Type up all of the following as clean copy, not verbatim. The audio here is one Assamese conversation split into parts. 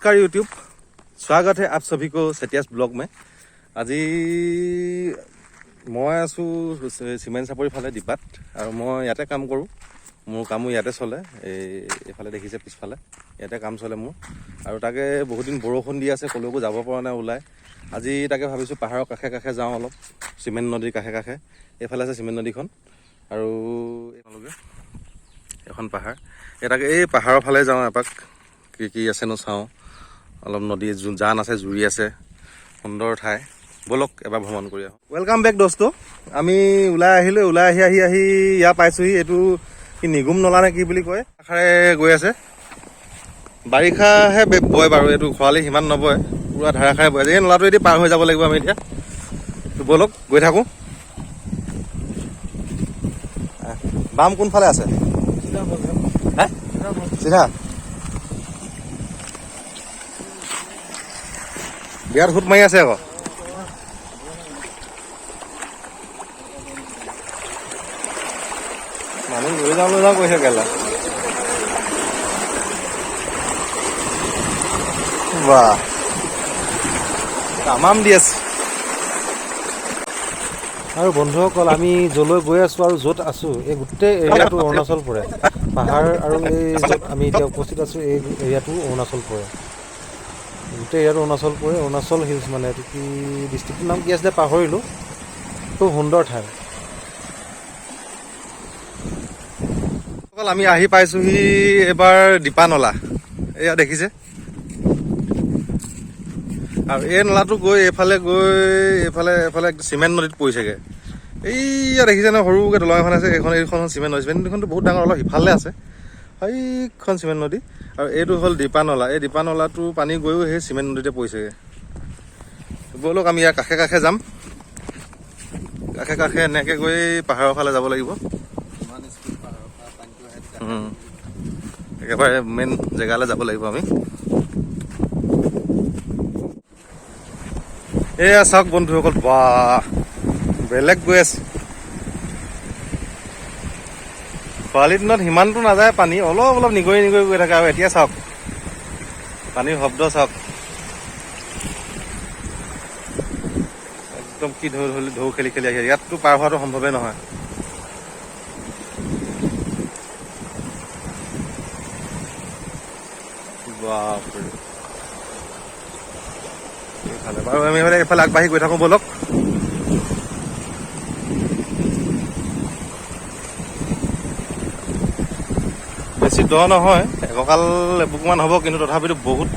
नमस्कार यूट्यूब, स्वागत है आप सभी को सेटियास ब्लॉग में। আজি মই আছোঁ চিমেণ্ট চাপৰি ফালে ডিপাত আৰু মই ইয়াতে কাম কৰোঁ। মোৰ কামো ইয়াতে চলে। এইফালে দেখিছে পিছফালে ইয়াতে কাম চলে মোৰ। আৰু তাকে বহুত দিন বৰষুণ দি আছে, ক'লৈকো যাব পৰা নাই ওলাই। আজি তাকে ভাবিছোঁ পাহাৰৰ কাষে কাষে যাওঁ অলপ, চিমেণ্ট নদীৰ কাষে কাষে। এইফালে আছে চিমেণ্ট নদীখন আৰু এইফালে এখন পাহাৰ। তাকে এই পাহাৰৰ ফালে যাওঁ এপাক, কি কি আছেনো চাওঁ। অলপ নদী জান আছে, জুৰি আছে, সুন্দৰ ঠাই। বলক এবাৰ ভ্ৰমণ কৰি আহোঁ। ৱেলকাম বেক দোস্ত। আমি ওলাই আহিলোঁ, ওলাই আহি ইয়াৰ পাইছোঁহি। এইটো কি নিগুম নলা নে কি বুলি কয়, আশাৰে গৈ আছে। বাৰিষাহে বয় বাৰু, এইটো খৰালি সিমান নবয়, পূৰা ধাৰাসাৰে বয়। এই নলাটো এতিয়া পাৰ হৈ যাব লাগিব আমি এতিয়া। বলক গৈ থাকোঁ। বাম কোনফালে আছে? চিধা বিয়াত সুত মাৰি আছে আকৌ। মানুহ লৈ যাওঁ কৈছে কেলা। বাহ, তামাম দি আছে। আৰু বন্ধুসকল, আমি য'লৈ গৈ আছোঁ আৰু য'ত আছোঁ, এই গোটেই এৰিয়াটো অৰুণাচল পৰে। পাহাৰ আৰু এই য'ত আমি এতিয়া উপস্থিত আছোঁ, এই এৰিয়াটো অৰুণাচল পৰে। গোটেই এৰিয়াটো অৰুণাচল পৰে। অৰুণাচল হিলছ মানে এইটো কি ডিষ্ট্ৰিক্টটোৰ নাম কি আছিলে পাহৰিলোঁ। খুব সুন্দৰ ঠাই। আমি আহি পাইছোঁহি এইবাৰ দীপানলা। এয়া দেখিছে। আৰু এই নলাটো গৈ এইফালে চিমেণ্ট নদীত পৰিছেগৈ। এইয়া দেখিছে ন, সৰুকৈ দলং এখন আছে, এইখন চিমেণ্ট নদী। চিমেণ্ট নদীখনতো বহুত ডাঙৰ, অলপ সিফালে আছে সেইখন চিমেণ্ট নদী। আৰু এইটো হ'ল দীপানলা। এই দীপানলাটো পানী গৈও সেই চিমেণ্ট নদীতে পৰিছেগৈ। ব'লক আমি ইয়াৰ কাষে কাষে যাম। কাষে কাষে এনেকৈ গৈ পাহাৰৰ ফালে যাব লাগিব। একেবাৰে মেইন জেগালৈ যাব লাগিব আমি। এয়া চাওক বন্ধুসকল, বাহ বেলেগ গৈ আছে। খৰালি দিনত সিমানটো নাযায় পানী, অলপ অলপ নিগৰি গৈ থাকে। আৰু এতিয়া চাওক পানীৰ শব্দ চাওক, একদম কি ঢৌ খেলি আহি। ইয়াততো পাৰ হোৱাটো সম্ভৱেই নহয়। এইফালে বাৰু আমি এইফালে আগবাঢ়ি গৈ থাকোঁ বলক। বেছি দ নহয়, একঁকাল এবুকমান হ'ব, কিন্তু তথাপিতো বহুত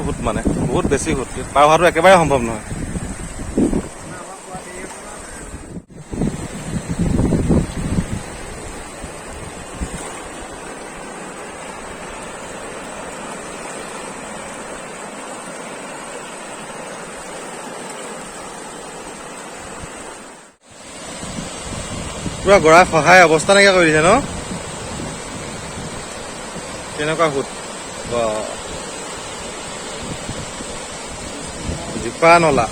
সোঁত, মানে বহুত বেছি সোঁত। পাৰ হোৱাটো একেবাৰে সম্ভৱ নহয়। পুৰা গৰা খহাই অৱস্থা নাইকিয়া কৰি দিছে ন, কেনেকুৱা সোঁত। দীপানলা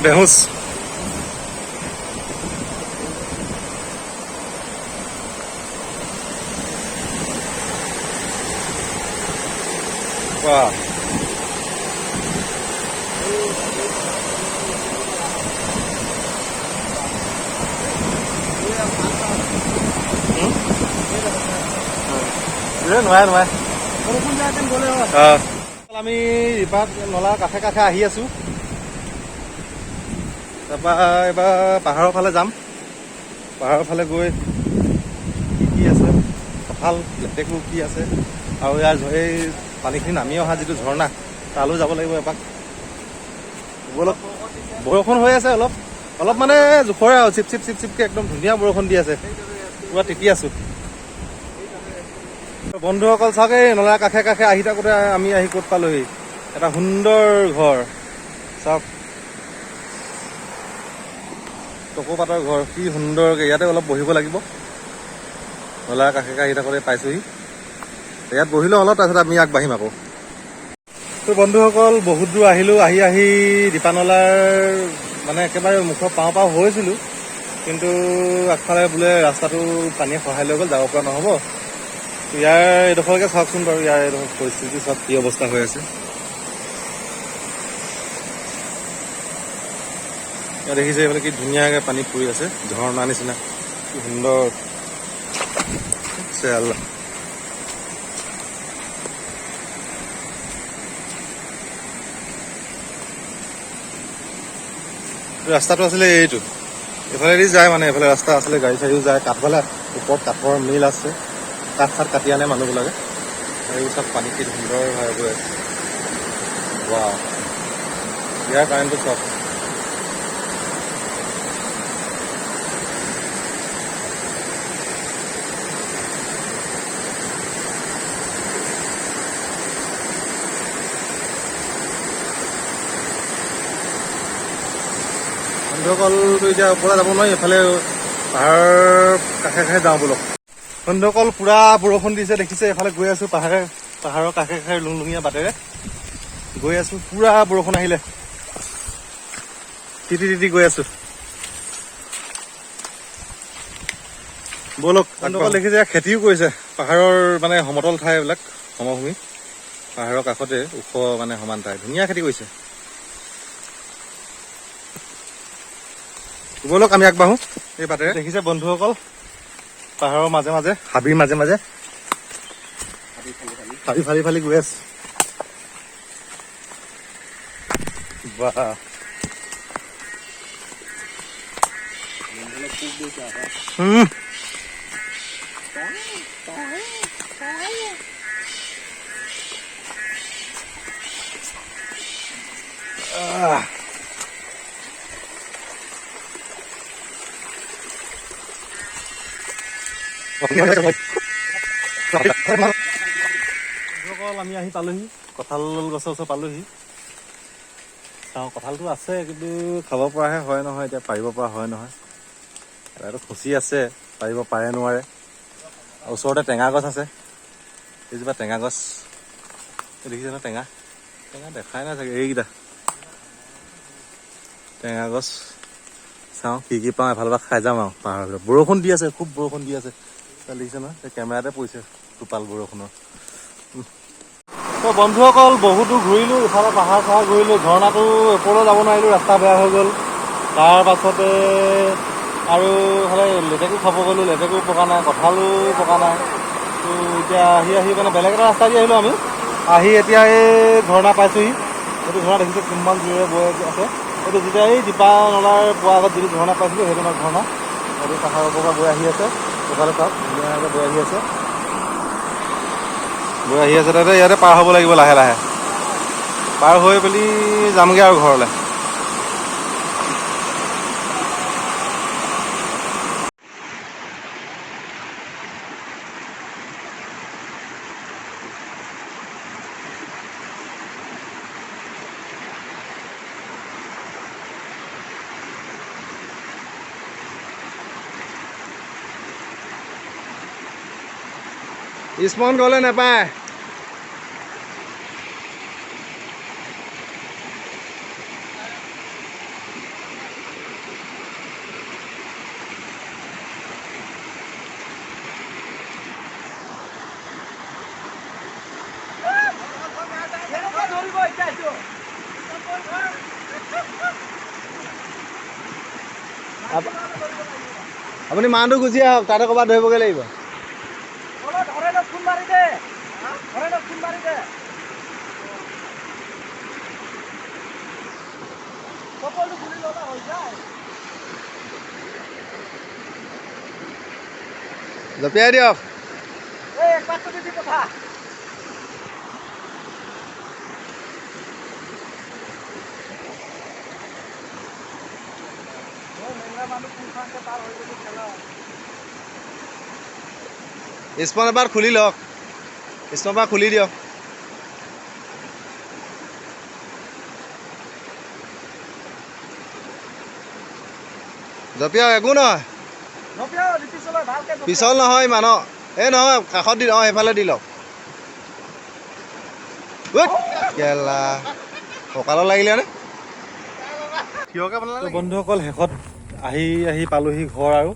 বেহুচ। Wow. আমি ৰিপাত নলাৰ কাষে কাষে আহি আছোঁ। তাৰপৰা এইবাৰ পাহাৰৰ ফালে যাম। পাহাৰৰ ফালে গৈ কি আছে, কঁঠাল লেটেকু কি আছে, আৰু ইয়াৰ এই পানীখিনি নামি অহা যিটো ঝৰ্ণা, তালৈ যাব লাগিব এপাক। অলপ বৰষুণ হৈ আছে, অলপ মানে জোখৰে আৰু চিপকৈ একদম ধুনীয়া বৰষুণ দি আছে। পুৰা তিতি আছোঁ। বন্ধুসকল চাওক, এই নলাৰ কাষে কাষে আহি থাকোঁতে আমি আহি ক'ত পালোহি, এটা সুন্দৰ ঘৰ। চাওক টকৌপাতৰ ঘৰ, কি সুন্দৰকৈ। ইয়াতে অলপ বহিব লাগিব। নলাৰ কাষে কাষে আহি থাকোঁতে পাইছোঁহি। ইয়াত বহিলোঁ অলপ, তাৰপিছত আমি আগবাঢ়িম আকৌ। তো বন্ধুসকল বহুত দূৰ আহিলোঁ, আহি দীপানলাৰ মানে একেবাৰে মুখৰ পাওঁ পাওঁ হৈছিলোঁ, কিন্তু আগফালে বোলে ৰাস্তাটো পানীয়ে সহায় লৈ গ'ল, যাব পৰা নহ'ব। ইয়াৰ এইডোখৰকে চাওকচোন বাৰু, ইয়াৰ এইডোখৰ পৰিস্থিতি চাওক কি অৱস্থা হৈ আছে। ইয়াত দেখিছে এইফালে কি ধুনীয়াকৈ পানী পৰি আছে, ঝৰ্ণা নিচিনা, কি সুন্দৰ। আল্লাহ ৰাস্তাটো আছিলে এইটো, এইফালেদি যায় মানে, এইফালে ৰাস্তা আছিলে, গাড়ী চাড়ীও যায়। কাঠফালে ওপৰত কাঠৰ মিল আছে, কাঠ চাঠ কাটি আনে মানুহবিলাকে। আৰু এইবোৰ চব পানী কি সুন্দৰভাৱে গৈ আছে। ৱাও, ইয়াৰ কাৰেণ্টটো চব বন্ধুসকলটো এতিয়া ওপৰলৈ যাব নোৱাৰি, এইফালে পাহাৰৰ কাষে কাষে যাওঁ বলক। বন্ধুসকল পুৰা বৰষুণ দিছে, দেখিছে এইফালে গৈ আছোঁ পাহাৰৰ কাষে কাষে লুংলুঙীয়া বাটেৰে গৈ আছোঁ। পুৰা বৰষুণ আহিলে, তিতি তিতি গৈ আছোঁ বলক। বন্ধুসকল দেখিছে খেতিও কৰিছে, পাহাৰৰ মানে সমতল ঠাই এইবিলাক, সমভূমি, পাহাৰৰ কাষতে ওখ মানে সমান ঠাই, ধুনীয়া খেতি কৰিছে। বলক আমি আগবাঢ়ো এই বাটেৰে। দেখিছে বন্ধুসকল পাহাৰৰ মাজে মাজে, হাবিৰ মাজে মাজে হাবি ফালি ফালি গৈ আছে। বাহ, আমি আহি পালোহি, কঁঠাল গছৰ ওচৰ পালোহি। চাওঁ কঁঠালটো আছে, কিন্তু খাব পৰাহে হয় নহয়, এতিয়া পাৰিব পৰা হয় নহয়। এইটো খুচি আছে, পাৰিব পাৰে নোৱাৰে। ওচৰতে টেঙা গছ আছে, এইজোপা টেঙা গছ দেখিছে ন, টেঙা টেঙা দেখাই নাই চাগে, এইকেইটা টেঙা গছ। চাওঁ কি কি পাওঁ, এফালৰ পৰা খাই যাম আৰু। পাহাৰৰ বৰষুণ দি আছে, খুব বৰষুণ দি আছে, দেখিছে নহয়, কেমেৰাতে পৰিছে টোপাল বৰষুণৰ। তো বন্ধুসকল বহুতো ঘূৰিলোঁ, ইফালে পাহাৰ চাহাৰ ঘূৰিলোঁ, ঝৰ্ণাটো ওপৰলৈ যাব নোৱাৰিলোঁ, ৰাস্তা বেয়া হৈ গ'ল। তাৰ পাছতে আৰু ইফালে লেটেকু খাব গ'লোঁ, লেটেকু পকা নাই, কঁঠালো পকা নাই। তো এতিয়া আহি মানে বেলেগ এটা ৰাস্তা দি আহিলোঁ আমি। আহি এতিয়া এই ঝৰ্ণা পাইছোঁহি। এইটো ঝৰ্ণা দেখিছোঁ কিমান দূৰে বৈ আছে। এইটো যেতিয়া এই দীপানলাৰ পোৱাৰ আগত যিটো ঝৰ্ণা পাইছিলোঁ, সেইটো ঝৰ্ণা, সেইটো পাহাৰৰ ওপৰৰ পৰা বৈ আহি আছে। এইফালে চাওক ধুনীয়াকৈ বৈ আহি আছে, বৈ আহি আছে। তাতে ইয়াতে পাৰ হ'ব লাগিব লাহে লাহে, পাৰ হৈ পেলি যামগৈ আৰু ঘৰলৈ। স্মৰণ গ'লে নাপায়। আপুনি মানুহটো গুচি আহক, তাতে ক'ৰবাত ধৰিবগৈ লাগিব। জপিয়াই দিয়ক। স্পন এবাৰ খুলি লওক, স্পন এবাৰ খুলি দিয়ক। জপিয়াওক, একো নহয়, পিছল নহয় ইমান। এই নহয় কাষত দি, সেইফালে দি লওক। কেলা কঁকালত লাগিলে নে থিয়কে বনালে বন্ধুসকল শেষত আহি পালোহি ঘৰ আৰু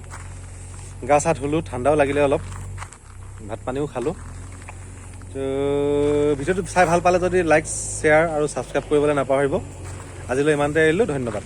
গা চা ধুলোঁ, ঠাণ্ডাও লাগিলে অলপ, ভাত পানীও খালোঁ। তো ভিডিঅ'টো চাই ভাল পালে যদি লাইক শ্বেয়াৰ আৰু ছাবস্ক্ৰাইব কৰিবলৈ নাপাহৰিব। আজিলৈ ইমানতে এৰিলোঁ, ধন্যবাদ।